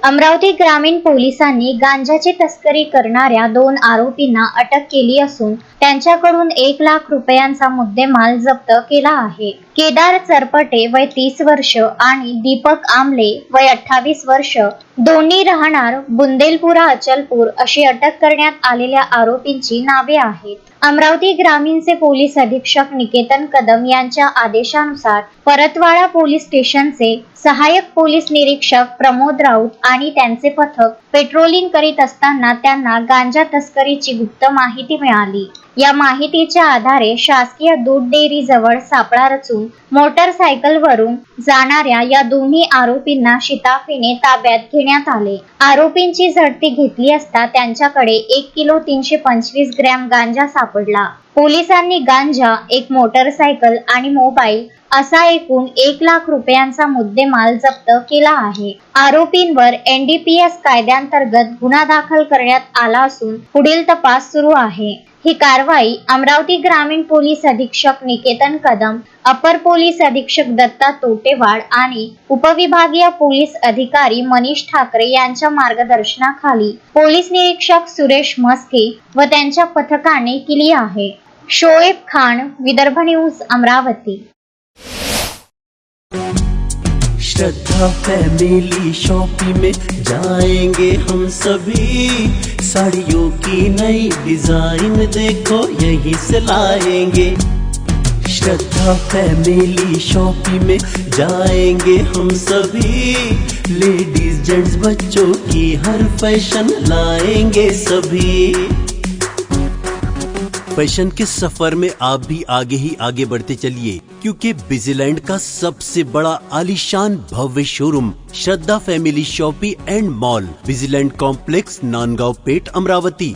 अमरावती ग्रामीण पोलिसांनी गांजाची तस्करी करणाऱ्या 2 आरोपींना अटक केली असून त्यांच्याकडून 1 लाख रुपयांचा मुद्देमाल जप्त केला आहे। केदार चरपटे वय 30 वर्ष आणि दीपक आमले वय 28 वर्ष दोन्ही राहणार बुंदेलपुरा अचलपूर अशी अटक करण्यात आलेल्या आरोपींची नावे आहेत। अमरावती ग्रामीणचे पोलीस अधीक्षक निकेतन कदम यांच्या आदेशानुसार परतवाडा पोलीस स्टेशनचे सहाय्यक पोलीस निरीक्षक प्रमोद राऊत आणि त्यांचे पथक पेट्रोलिंग करीत असताना त्यांना गांजा तस्करीची गुप्त माहिती मिळाली। या माहितीच्या आधारे शासकीय दूध डेअरी जवळ सापळा रचून मोटरसायकलवरून जाणाऱ्या या दोन्ही आरोपींना शिताफीने ताब्यात घेण्यात आले। आरोपींची झडती घेतली असता त्यांच्याकडे 1 किलो 325 ग्रॅम गांजा सापडला। पोलिसांनी गांजा, एक मोटरसायकल आणि मोबाईल असा एकूण 1 लाख रुपयांचा मुद्देमाल जप्त केला आहे। आरोपींवर NDPS कायद्याअंतर्गत गुन्हा दाखल करण्यात आला असून पुढील तपास सुरू आहे। ही कारवाई अमरावती ग्रामीण पोलीस अधीक्षक निकेतन कदम, अपर पोलीस अधीक्षक दत्ता तोटेवाड आणि उपविभागीय पोलीस अधिकारी मनीष ठाकरे यांच्या मार्गदर्शनाखाली पोलीस निरीक्षक सुरेश मस्के व त्यांच्या पथकाने केली आहे। शोएब खान, विदर्भ न्यूज, अमरावती। श्रद्धा फैमिली शॉपिंग में जाएंगे हम सभी, साड़ियों की नई डिजाइन देखो यहीं से लाएंगे। श्रद्धा फैमिली शॉपिंग में जाएंगे हम सभी, लेडीज जेंट्स बच्चों की हर फैशन लाएंगे सभी। फैशन के सफर में आप भी आगे ही आगे बढ़ते चलिए, क्योंकि बिजीलैंड का सबसे बड़ा आलीशान भव्य showroom Shraddha family shopping and mall, Busyland complex, Nandgaon Peth, Amravati.